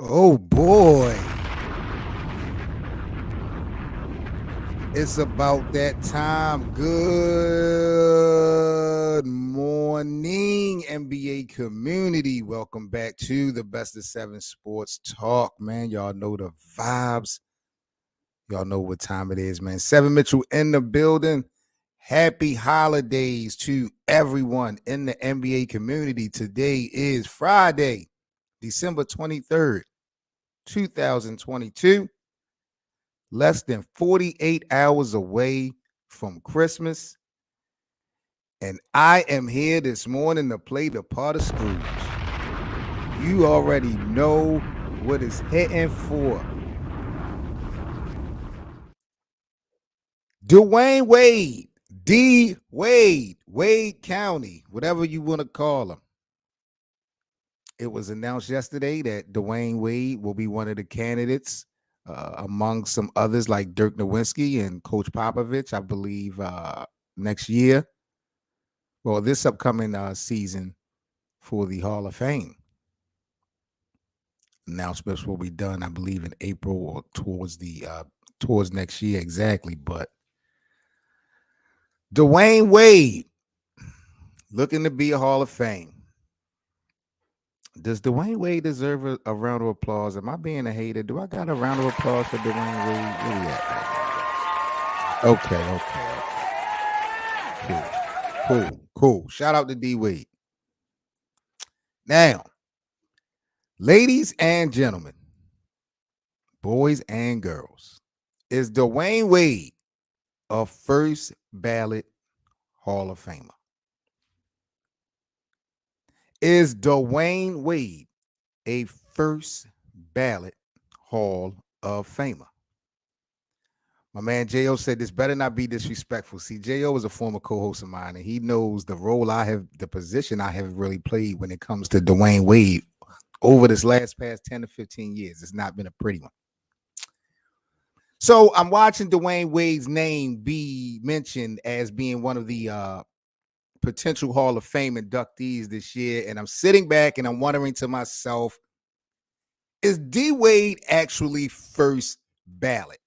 Oh boy. It's about that time. Good morning, NBA community. Welcome back to the Best of Seven Sports Talk, man. Y'all know the vibes. Y'all know what time it is, man. Seven Mitchell in the building. Happy holidays to everyone in the NBA community. Today is Friday, December 23rd, 2022. Less than 48 hours away from Christmas. And I am here this morning to play the part of Scrooge. You already know what it's hitting for. Dwayne Wade, D. Wade, Wade County, whatever you want to call him. It was announced yesterday that Dwayne Wade will be one of the candidates among some others like Dirk Nowitzki and Coach Popovich, I believe, next year. Well, this upcoming season for the Hall of Fame. Announcements will be done, I believe, in April or towards next year exactly. But Dwayne Wade looking to be a Hall of Fame. Does Dwayne Wade deserve a round of applause? Am I being a hater? Do I got a round of applause for Dwayne Wade? Where we at? Okay. Cool. Shout out to D. Wade. Now, ladies and gentlemen, boys and girls, is Dwayne Wade a first ballot Hall of Famer? Is Dwayne Wade a first ballot Hall of Famer? My man J.O. said this better not be disrespectful. See, J.O. is a former co-host of mine, and he knows the role the position I have really played when it comes to Dwayne Wade over this past 10 to 15 years. It's not been a pretty one. So I'm watching Dwayne Wade's name be mentioned as being one of the potential Hall of Fame inductees this year, and I'm sitting back and I'm wondering to myself, is D. Wade actually first ballot?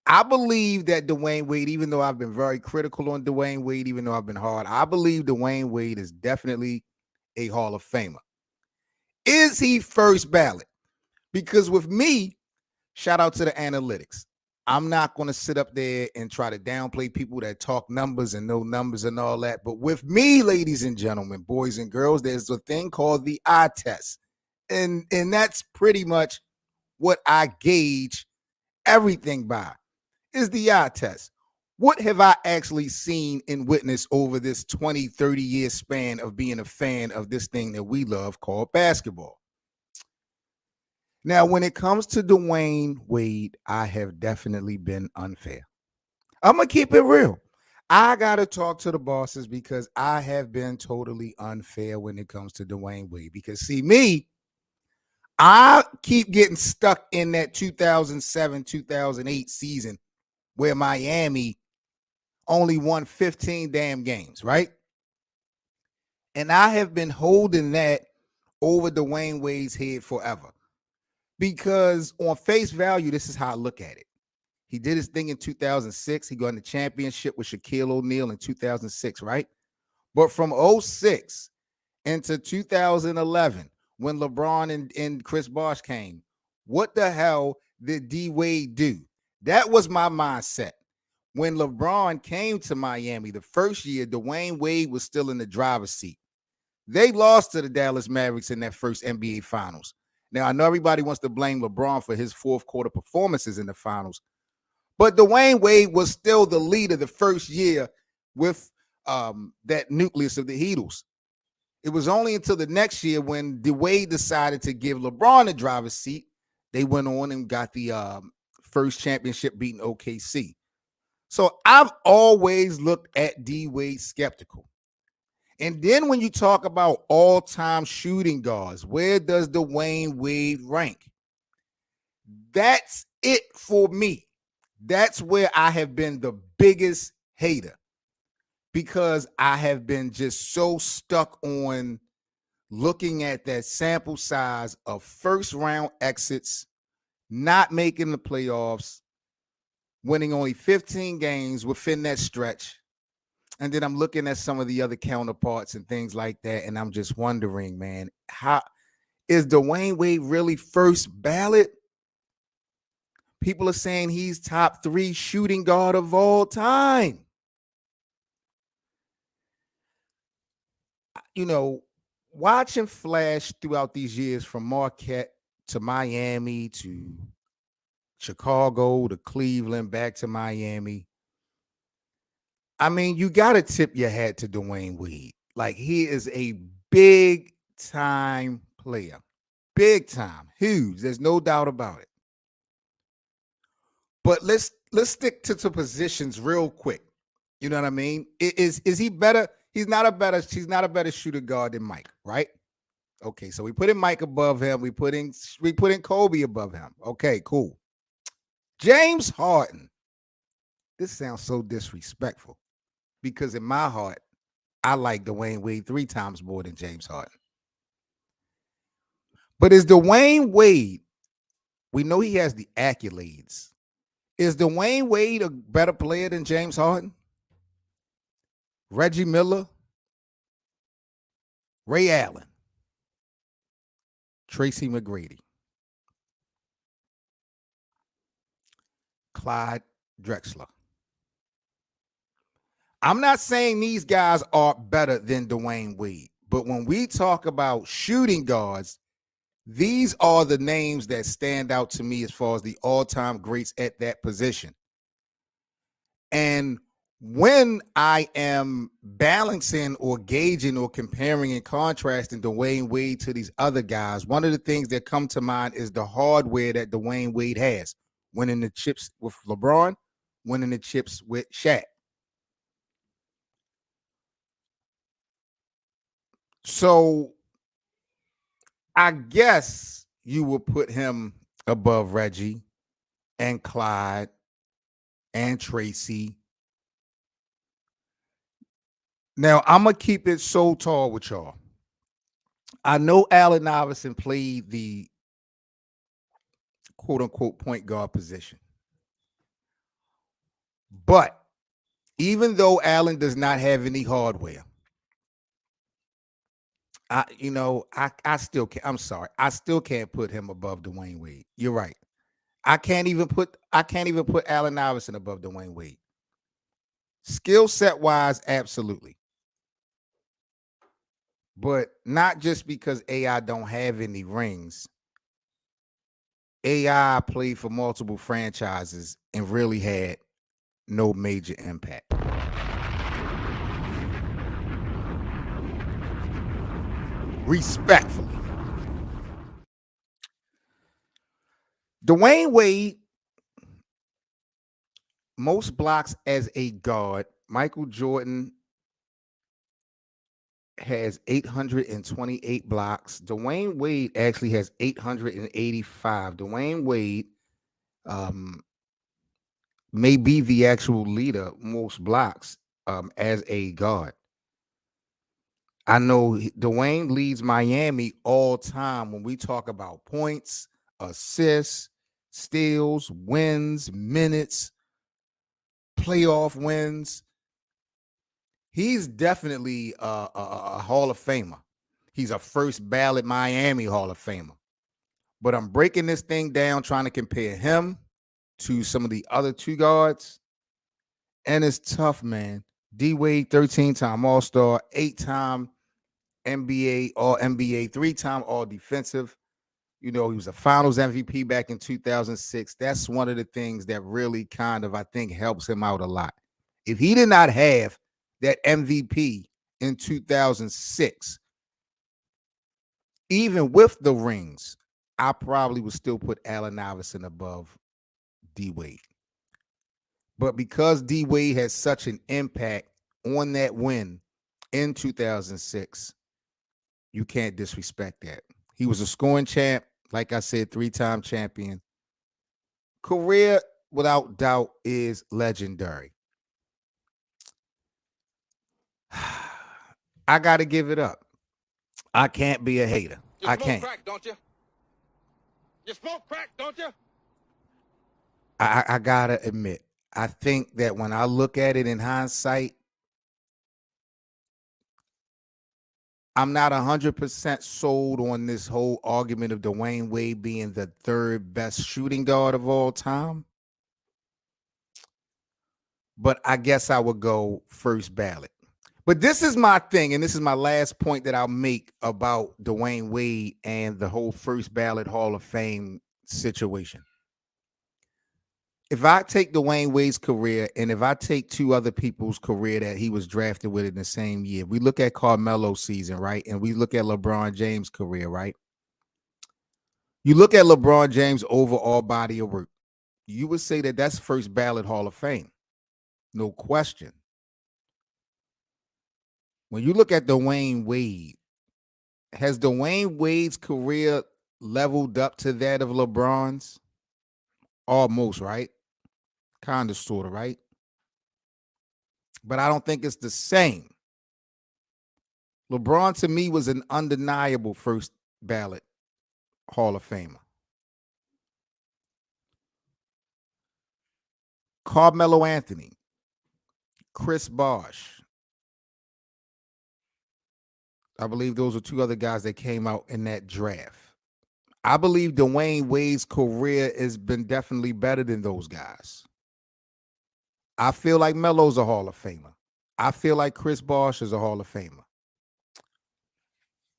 I believe that Dwayne Wade, even though I've been very critical on Dwayne Wade, even though I've been hard, I believe Dwayne Wade is definitely a Hall of Famer. Is he first ballot? Because with me, shout out to the analytics. I'm not going to sit up there and try to downplay people that talk numbers and know numbers and all that. But with me, ladies and gentlemen, boys and girls, there's a thing called the eye test. And that's pretty much what I gauge everything by, is the eye test. What have I actually seen and witnessed over this 20, 30-year span of being a fan of this thing that we love called basketball? Now, when it comes to Dwayne Wade, I have definitely been unfair. I'm going to keep it real. I got to talk to the bosses because I have been totally unfair when it comes to Dwayne Wade. Because, see, me, I keep getting stuck in that 2007, 2008 season where Miami only won 15 damn games, right? And I have been holding that over Dwayne Wade's head forever. Because on face value, this is how I look at it. He did his thing in 2006. He got in the championship with Shaquille O'Neal in 2006, right? But from 2006 into 2011, when LeBron and Chris Bosh came, what the hell did D. Wade do? That was my mindset. when LeBron came to Miami the first year, Dwayne Wade was still in the driver's seat. They lost to the Dallas Mavericks in that first NBA Finals. Now, I know everybody wants to blame LeBron for his fourth quarter performances in the finals, but Dwayne Wade was still the leader the first year with that nucleus of the Heatles. It was only until the next year when Wade decided to give LeBron the driver's seat, they went on and got the first championship beating OKC. So I've always looked at D Wade skeptical. And then when you talk about all-time shooting guards, where does Dwayne Wade rank? That's it for me. That's where I have been the biggest hater because I have been just so stuck on looking at that sample size of first round exits, not making the playoffs, winning only 15 games within that stretch. And then I'm looking at some of the other counterparts and things like that. And I'm just wondering, man, how is Dwayne Wade really first ballot? People are saying he's top 3 shooting guard of all time. You know, watching Flash throughout these years from Marquette to Miami to Chicago to Cleveland back to Miami. I mean, you got to tip your hat to Dwayne Wade. Like, he is a big time player. Big time. Huge. There's no doubt about it. But let's stick to positions real quick. You know what I mean? Is he better? He's not a better shooter guard than Mike, right? Okay, so we put in Mike above him. We put in Kobe above him. Okay, cool. James Harden. This sounds so disrespectful because in my heart, I like Dwayne Wade 3 times more than James Harden. But is Dwayne Wade, we know he has the accolades. Is Dwayne Wade a better player than James Harden? Reggie Miller? Ray Allen? Tracy McGrady? Clyde Drexler? I'm not saying these guys are better than Dwayne Wade, but when we talk about shooting guards, these are the names that stand out to me as far as the all-time greats at that position. And when I am balancing or gauging or comparing and contrasting Dwayne Wade to these other guys, one of the things that come to mind is the hardware that Dwayne Wade has. Winning the chips with LeBron, winning the chips with Shaq. So I guess you will put him above Reggie and Clyde and Tracy. Now, I'm going to keep it so tall with y'all. I know Allen Iverson played the quote-unquote point guard position. But even though Allen does not have any hardware, I still can't. I'm sorry. I still can't put him above Dwayne Wade. You're right. I can't even put Allen Iverson above Dwayne Wade. Skill set wise, absolutely. But not just because AI don't have any rings. AI played for multiple franchises and really had no major impact. Respectfully. Dwayne Wade, most blocks as a guard. Michael Jordan has 828 blocks. Dwayne Wade actually has 885. Dwayne Wade may be the actual leader, most blocks as a guard. I know Dwayne leads Miami all time when we talk about points, assists, steals, wins, minutes, playoff wins. He's definitely a Hall of Famer. He's a first ballot Miami Hall of Famer. But I'm breaking this thing down, trying to compare him to some of the other 2 guards. And it's tough, man. D Wade, 13-time All-Star, 8-time NBA, All NBA, 3-time All Defensive. You know, he was a Finals MVP back in 2006. That's one of the things that really kind of, I think, helps him out a lot. If he did not have that MVP in 2006, even with the rings, I probably would still put Allen Iverson above D Wade. But because D Wade had such an impact on that win in 2006, you can't disrespect that. He was a scoring champ, like I said, 3-time champion. Career, without doubt, is legendary. I got to give it up. I can't be a hater. I can't. Crack, don't you? You smoke crack, don't you? I got to admit, I think that when I look at it in hindsight, I'm not 100% sold on this whole argument of Dwayne Wade being the third best shooting guard of all time. But I guess I would go first ballot. But this is my thing, and this is my last point that I'll make about Dwayne Wade and the whole first ballot Hall of Fame situation. If I take Dwayne Wade's career and if I take two other people's career that he was drafted with in the same year, we look at Carmelo's season, right? And we look at LeBron James' career, right? You look at LeBron James' overall body of work, you would say that that's first ballot Hall of Fame. No question. When you look at Dwayne Wade, has Dwayne Wade's career leveled up to that of LeBron's? Almost, right? Kind of, sort of, right? But I don't think it's the same. LeBron, to me, was an undeniable first ballot Hall of Famer. Carmelo Anthony, Chris Bosh. I believe those are two other guys that came out in that draft. I believe Dwayne Wade's career has been definitely better than those guys. I feel like Melo's a Hall of Famer. I feel like Chris Bosh is a Hall of Famer.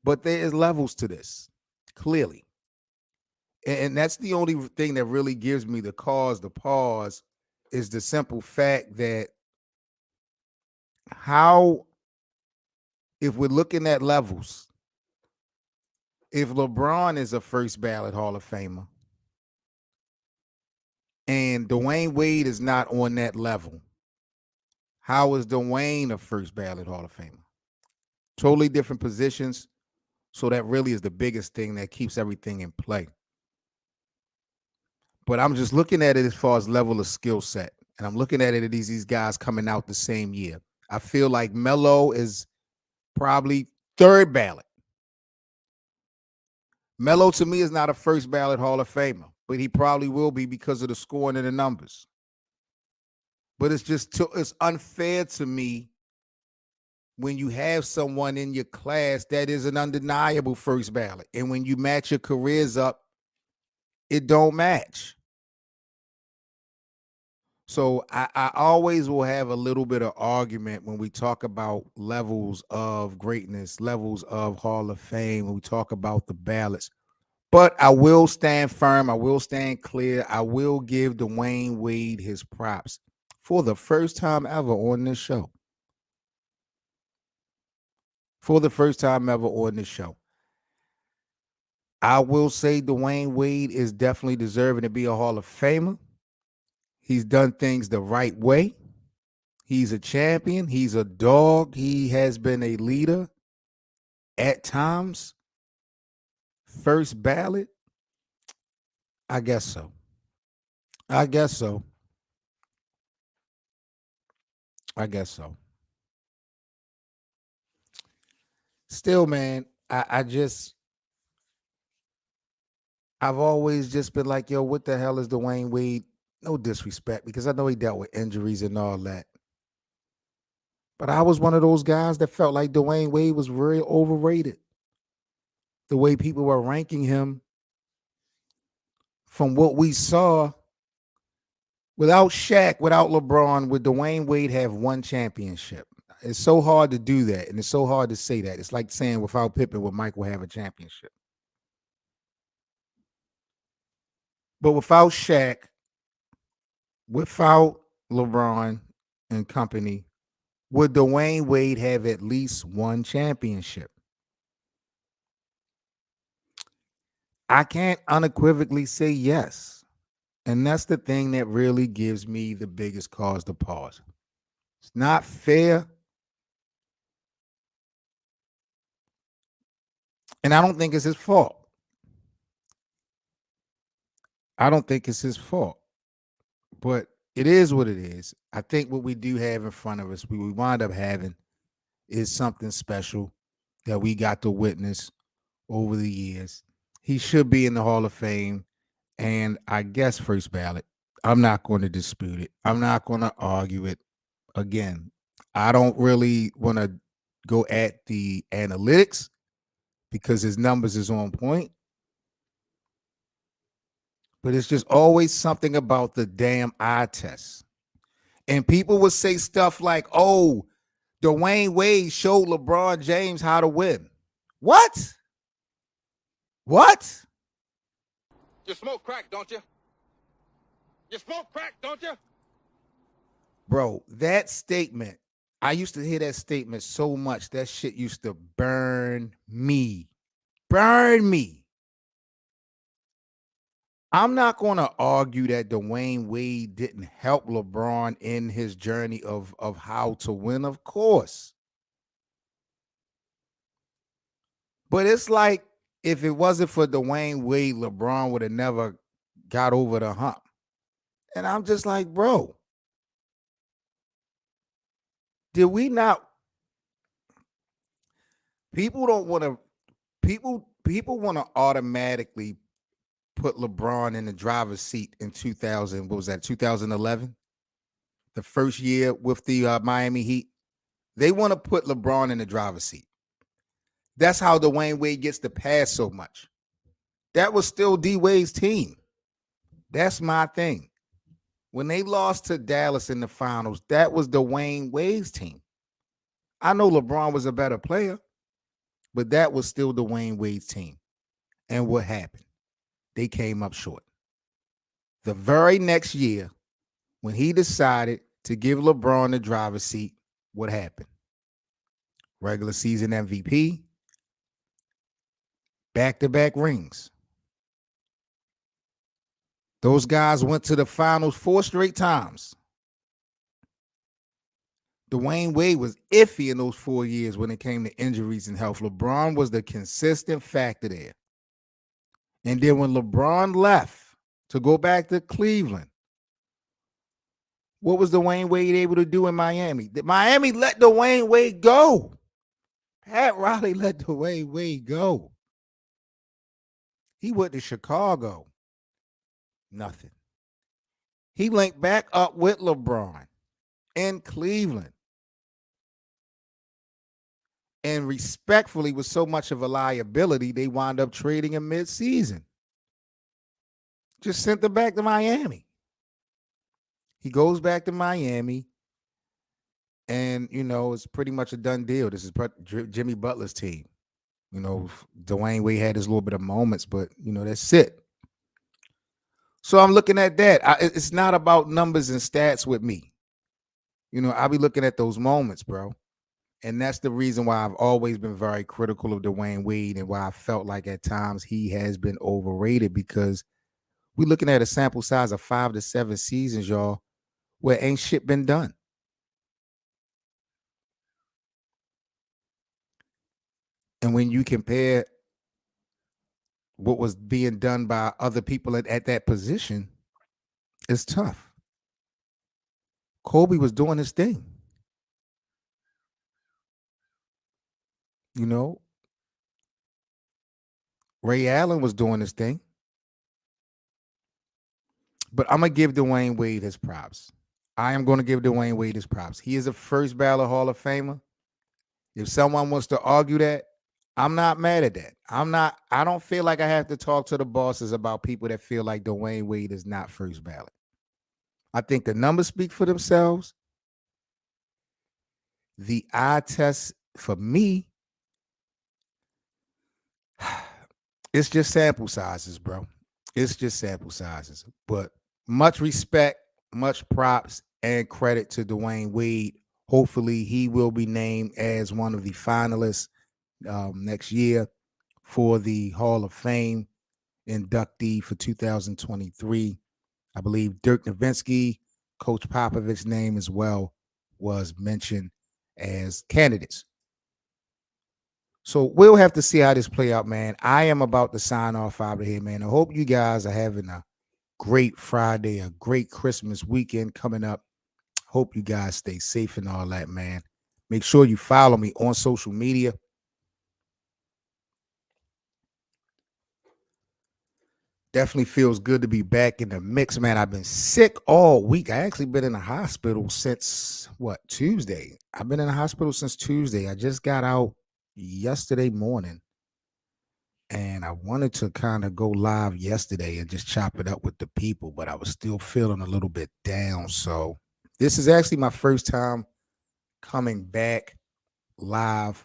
But there is levels to this, clearly. And that's the only thing that really gives me the pause, is the simple fact that if we're looking at levels, if LeBron is a first ballot Hall of Famer and Dwayne Wade is not on that level, how is Dwayne a first ballot Hall of Famer? Totally different positions. So that really is the biggest thing that keeps everything in play. But I'm just looking at it as far as level of skill set. And I'm looking at it at these guys coming out the same year. I feel like Melo is probably third ballot. Melo, to me, is not a first ballot Hall of Famer, but he probably will be because of the scoring and the numbers. But it's unfair to me when you have someone in your class that is an undeniable first ballot. And when you match your careers up, it don't match. So I always will have a little bit of argument when we talk about levels of greatness, levels of Hall of Fame, when we talk about the ballots. But I will stand firm. I will stand clear. I will give Dwayne Wade his props for the first time ever on this show. For the first time ever on this show. I will say Dwayne Wade is definitely deserving to be a Hall of Famer. He's done things the right way. He's a champion. He's a dog. He has been a leader at times. First ballot? I guess so. I guess so. I guess so. Still, man, I've always just been like, yo, what the hell is Dwayne Wade? No disrespect, because I know he dealt with injuries and all that. But I was one of those guys that felt like Dwayne Wade was very overrated. The way people were ranking him from what we saw Without Shaq, without LeBron, would Dwayne Wade have one championship? It's so hard to do that, and it's so hard to say that. It's like saying without Pippen, would Michael have a championship? But without Shaq, without LeBron and company, would Dwayne Wade have at least one championship? I can't unequivocally say yes. And that's the thing that really gives me the biggest cause to pause. It's not fair. And I don't think it's his fault. I don't think it's his fault. But it is what it is. I think what we do have in front of us, we wind up having, is something special that we got to witness over the years. He should be in the Hall of Fame, and I guess first ballot. I'm not going to dispute it. I'm not going to argue it. Again, I don't really want to go at the analytics because his numbers is on point. But it's just always something about the damn eye test. And people would say stuff like, oh, Dwayne Wade showed LeBron James how to win. What? What? You smoke crack, don't you? You smoke crack, don't you? Bro, that statement, I used to hear that statement so much. That shit used to burn me. Burn me. I'm not going to argue that Dwayne Wade didn't help LeBron in his journey of how to win, of course. But it's like if it wasn't for Dwayne Wade, LeBron would have never got over the hump. And I'm just like, bro, did we not? People don't want to. People want to automatically put LeBron in the driver's seat in 2000. What was that? 2011, the first year with the Miami Heat. They want to put LeBron in the driver's seat. That's how Dwayne Wade gets the pass so much. That was still D Wade's team. That's my thing. When they lost to Dallas in the finals, that was Dwayne Wade's team. I know LeBron was a better player, but that was still Dwayne Wade's team. And what happened? They came up short. The very next year, when he decided to give LeBron the driver's seat, what happened? Regular season MVP, back-to-back rings. Those guys went to the finals 4 straight times. Dwayne Wade was iffy in those 4 years when it came to injuries and health. LeBron was the consistent factor there. And then when LeBron left to go back to Cleveland, what was Dwayne Wade able to do in Miami? Miami let Dwayne Wade go. Pat Riley let Dwayne Wade go. He went to Chicago. Nothing. He linked back up with LeBron in Cleveland. And respectfully, with so much of a liability, they wound up trading him mid-season. Just sent him back to Miami. He goes back to Miami, and, it's pretty much a done deal. This is Jimmy Butler's team. Dwayne Wade had his little bit of moments, but, that's it. So I'm looking at that. It's not about numbers and stats with me. I'll be looking at those moments, bro. And that's the reason why I've always been very critical of Dwayne Wade and why I felt like at times he has been overrated, because we're looking at a sample size of 5 to 7 seasons, y'all, where ain't shit been done. And when you compare what was being done by other people at that position, it's tough. Kobe was doing his thing. Ray Allen was doing his thing. But I'm going to give Dwayne Wade his props. I am going to give Dwayne Wade his props. He is a first ballot Hall of Famer. If someone wants to argue that, I'm not mad at that. I don't feel like I have to talk to the bosses about people that feel like Dwayne Wade is not first ballot. I think the numbers speak for themselves. The eye test for me, it's just sample sizes, bro. It's just sample sizes. But much respect, much props, and credit to Dwayne Wade. Hopefully, he will be named as one of the finalists next year for the Hall of Fame inductee for 2023. I believe Dirk Nowitzki, Coach Popovich's name as well was mentioned as candidates. So we'll have to see how this play out, man. I am about to sign off out of here, man. I hope you guys are having a great Friday, a great Christmas weekend coming up. Hope you guys stay safe and all that, man. Make sure you follow me on social media. Definitely feels good to be back in the mix, man. I've been sick all week. I actually been in the hospital since Tuesday. I've been in the hospital since Tuesday. I just got out yesterday morning, and I wanted to kind of go live yesterday and just chop it up with the people, but I was still feeling a little bit down. So this is actually my first time coming back live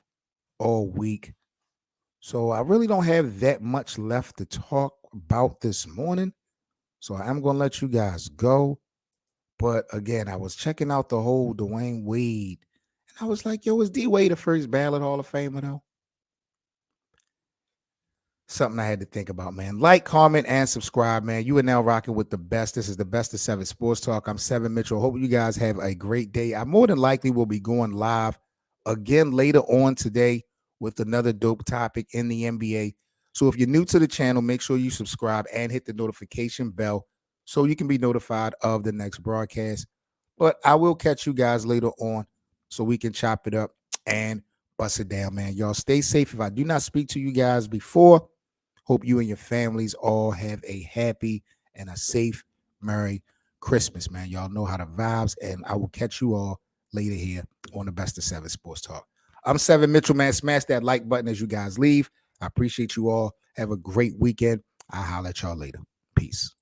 all week. So I really don't have that much left to talk about this morning. So I'm going to let you guys go. But again, I was checking out the whole Dwayne Wade, and I was like, yo, is D Wade the first ballot Hall of Famer, though? Something I had to think about, man. Like, comment, and subscribe, man. You are now rocking with the best. This is the Best of 7 Sports Talk. I'm 7 Mitchell. Hope you guys have a great day. I more than likely will be going live again later on today with another dope topic in the NBA. So if you're new to the channel, make sure you subscribe and hit the notification bell so you can be notified of the next broadcast. But I will catch you guys later on so we can chop it up and bust it down, man. Y'all stay safe. If I do not speak to you guys before, hope you and your families all have a happy and a safe, Merry Christmas, man. Y'all know how the vibes, and I will catch you all later here on the Best of 7 Sports Talk. I'm 7 Mitchell, man. Smash that like button as you guys leave. I appreciate you all. Have a great weekend. I'll holler at y'all later. Peace.